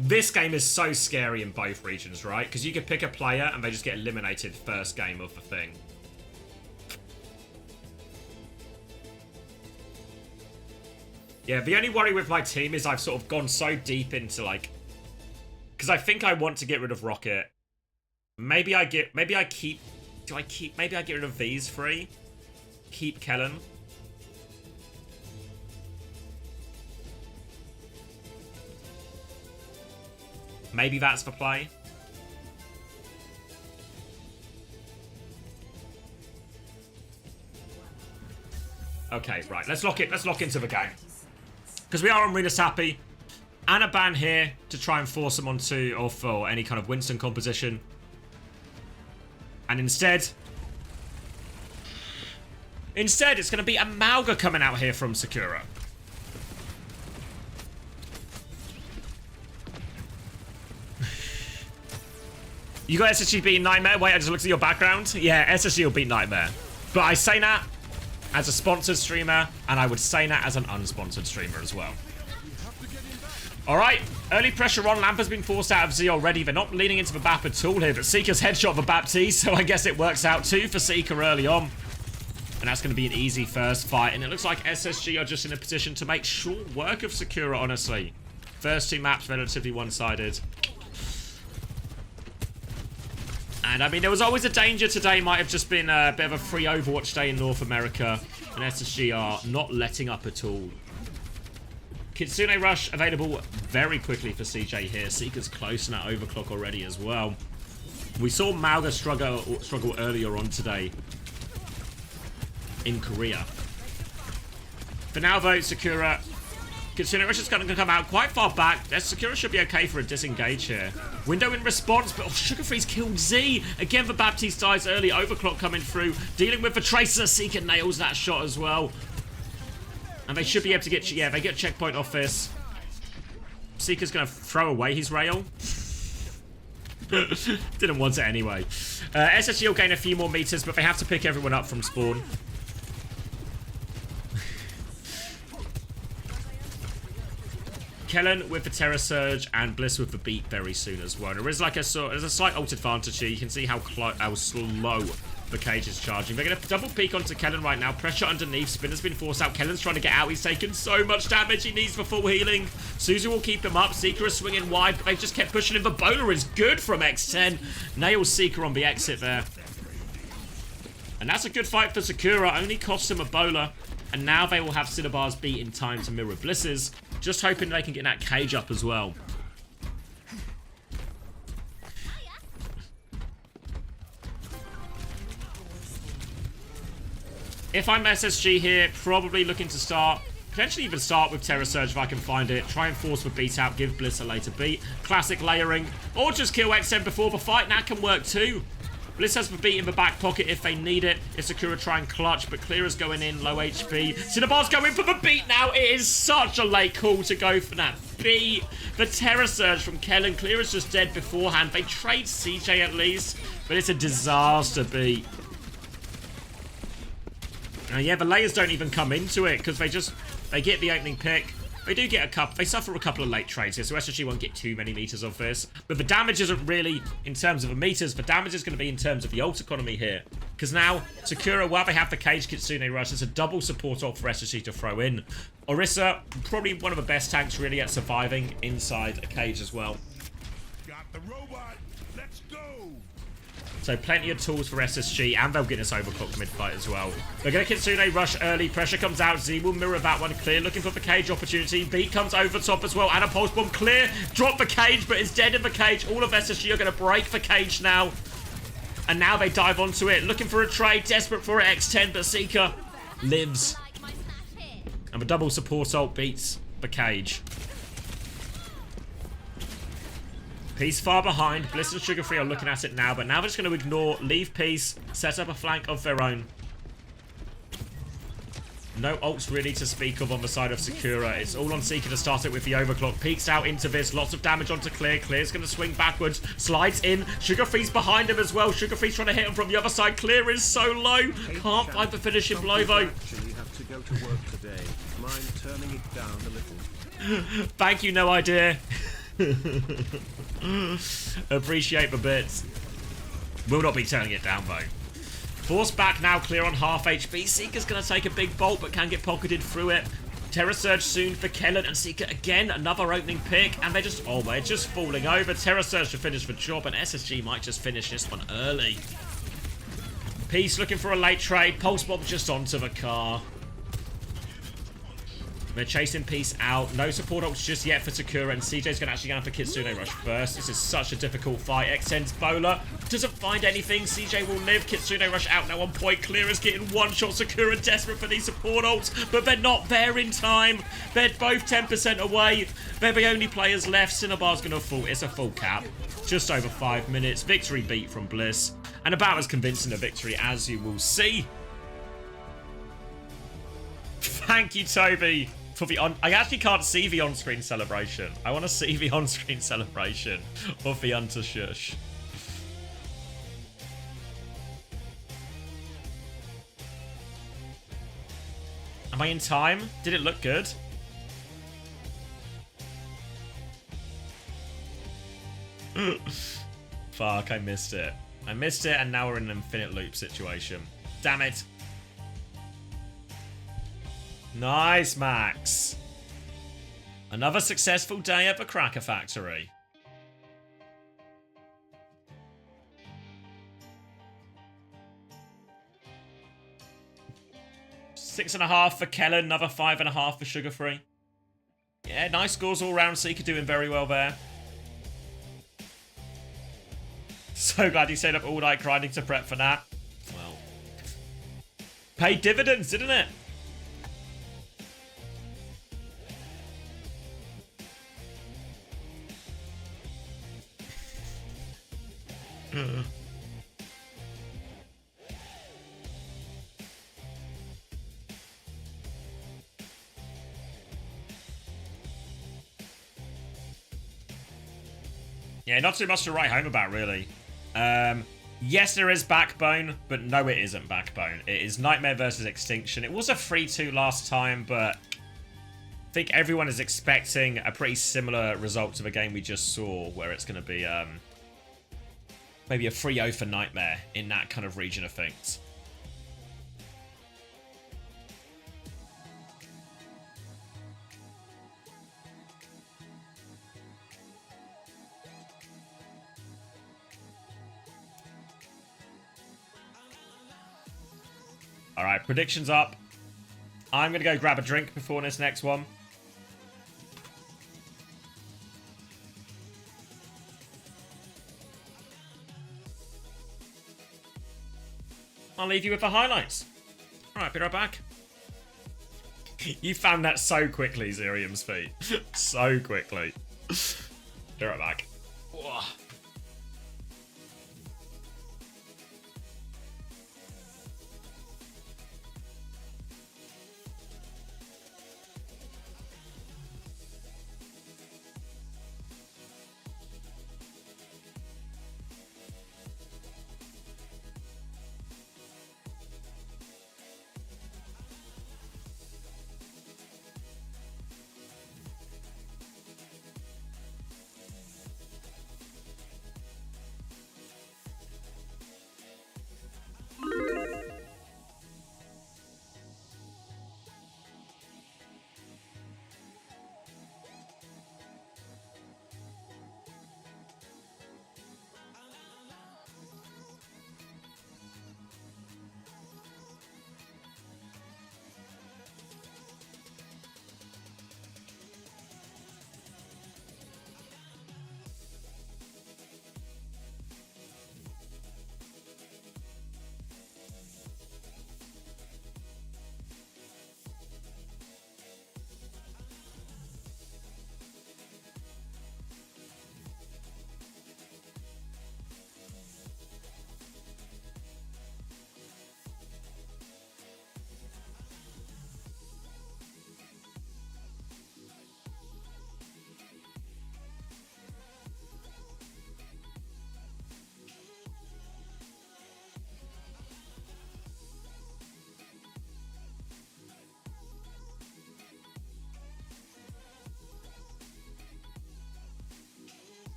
Speaker 1: this game is so scary in both regions, right? Because you could pick a player and they just get eliminated first game of the thing. Yeah, the only worry with my team is I've sort of gone so deep into like, because I think I want to get rid of Rocket. Maybe I get rid of these three. Keep Kellen. Maybe that's the play. Okay, right. Let's lock into the game. Because we are on Rena Sappy. And a ban here to try and force them onto or for any kind of Winston composition. And instead, it's going to be a Mauga coming out here from Sakura. You got SSG beating Nightmare? Wait, I just looked at your background. Yeah, SSG will beat Nightmare. But I say that as a sponsored streamer, and I would say that as an unsponsored streamer as well. Alright, early pressure on. Lamp has been forced out of Z already. They're not leaning into the BAP at all here, but Seeker's headshot the BAP T, so I guess it works out too for Seeker early on. And that's going to be an easy first fight, and it looks like SSG are just in a position to make short work of Sakura, honestly. First two maps relatively one-sided. And, I mean, there was always a danger today. Might have just been a bit of a free Overwatch day in North America. And SSG are not letting up at all. Kitsune Rush available very quickly for CJ here. Seeker's close in that overclock already as well. We saw Mauga struggle earlier on today in Korea. For now, though, Sakura... Kitsune Rush is going to come out quite far back. Sakura should be okay for a disengage here. Window in response, but Sugar Freeze killed Z. Again, the Baptiste dies early. Overclock coming through. Dealing with the Tracer. Seeker nails that shot as well. And they should be able to get... Yeah, they get checkpoint off this. Seeker's going to throw away his rail. Didn't want it anyway. SSG will gain a few more meters, but they have to pick everyone up from spawn. Kellen with the Terror Surge and Bliss with the beat very soon as well. There is like there's a slight ult advantage here. You can see how slow the cage is charging. They're going to double peek onto Kellen right now. Pressure underneath. Spinner's been forced out. Kellen's trying to get out. He's taken so much damage. He needs the full healing. Suzu will keep him up. Seeker is swinging wide, but they've just kept pushing him. The bowler is good from X10. Nails Seeker on the exit there. And that's a good fight for Sakura. Only costs him a bowler. And now they will have Cinnabar's beat in time to mirror Bliss's. Just hoping they can get that cage up as well. If I'm SSG here, probably looking to start, potentially even start with Terror Surge if I can find it. Try and force the beat out, give Bliss a later beat. Classic layering. Or just kill X10 before the fight. That can work too. Bliss has the beat in the back pocket if they need it. If Sakura try and clutch, but Clearer's going in, low HP. Cinnabar's going for the beat now. It is such a late call to go for that beat. The Terror Surge from Kellen. Clearer's just dead beforehand. They trade CJ at least, but it's a disaster beat. Yeah, the layers don't even come into it because they get the opening pick. They do get they suffer a couple of late trades here, so SSG won't get too many meters of this. But the damage isn't really in terms of the meters. The damage is going to be in terms of the ult economy here. Because now, Sakura, while they have the cage Kitsune Rush, it's a double support ult for SSG to throw in. Orisa, probably one of the best tanks really at surviving inside a cage as well.
Speaker 2: Got the robot. Let's go.
Speaker 1: So plenty of tools for SSG, and they'll get this overclock mid-fight as well. They're going to Kitsune Rush early. Pressure comes out. Z will mirror that one. Clear looking for the cage opportunity. Beat comes over top as well. And a pulse bomb. Clear. Drop the cage, but it's dead in the cage. All of SSG are going to break the cage now. And now they dive onto it. Looking for a trade. Desperate for it. X10, but Seeker lives. And the double support ult beats the cage. Peace far behind. Bliss and Sugar Free are looking at it now, but now they're just going to ignore, leave Peace, set up a flank of their own. No ults really to speak of on the side of Sakura. It's all on Seeker to start it with the overclock. Peeks out into this. Lots of damage onto Clear. Clear's going to swing backwards. Slides in. Sugar Free's behind him as well. Sugar Free's trying to hit him from the other side. Clear is so low. Can't find the finishing blow though.
Speaker 4: Actually have to go to work today. Mind turning it down a little?
Speaker 1: Thank you, no idea. Appreciate the bits. Will not be turning it down though. Force back now, Clear on half HP. Seeker's going to take a big bolt, but can get pocketed through it. Terra Surge soon for Kellen, and Seeker again, another opening pick, and they're just, oh, they're just falling over. Terra Surge to finish the job, and SSG might just finish this one early. Peace looking for a late trade. Pulse Bomb just onto the car. They're chasing Peace out. No support ults just yet for Sakura, and CJ's going to actually go for Kitsune Rush first. This is such a difficult fight. Extends Bowler. Doesn't find anything. CJ will live. Kitsune Rush out now on point. Clear is getting one shot. Sakura desperate for these support ults, but they're not there in time. They're both 10% away. They're the only players left. Cinnabar's going to fall. It's a full cap. Just over 5 minutes. Victory beat from Bliss. And about as convincing a victory as you will see. Thank you, Toby. For the I actually can't see the on-screen celebration. I want to see the on-screen celebration of the Hunter Shush. Am I in time? Did it look good? Fuck, I missed it. I missed it, and now we're in an infinite loop situation. Damn it. Nice, Max. Another successful day at the Cracker Factory. $6.5 for Kellen, another $5.5 for Sugar Free. Yeah, nice scores all round. Seeker doing very well there. So glad you stayed up all night grinding to prep for that. Well, paid dividends, didn't it? Yeah, not too much to write home about, really. Yes, there is Backbone, but no, it isn't Backbone. It is Nightmare versus Extinction. It was a 3-2 last time, but I think everyone is expecting a pretty similar result to the game we just saw, where it's going to be maybe a 3-0 for Nightmare in that kind of region of things. Alright, predictions up. I'm going to go grab a drink before this next one. I'll leave you with the highlights. Alright, be right back. You found that so quickly, Zerium's feet. So quickly. Be right back. Whoa.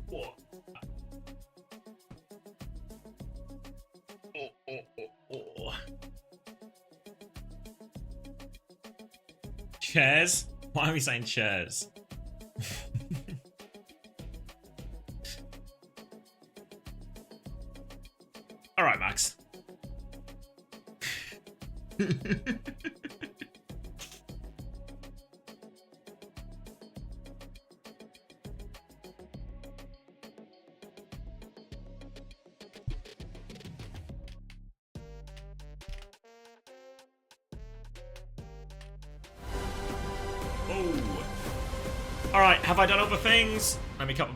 Speaker 1: What? Oh. Chairs? Why are we saying chairs? All right, Max. Oh. All right, have I done other things? Let me cut the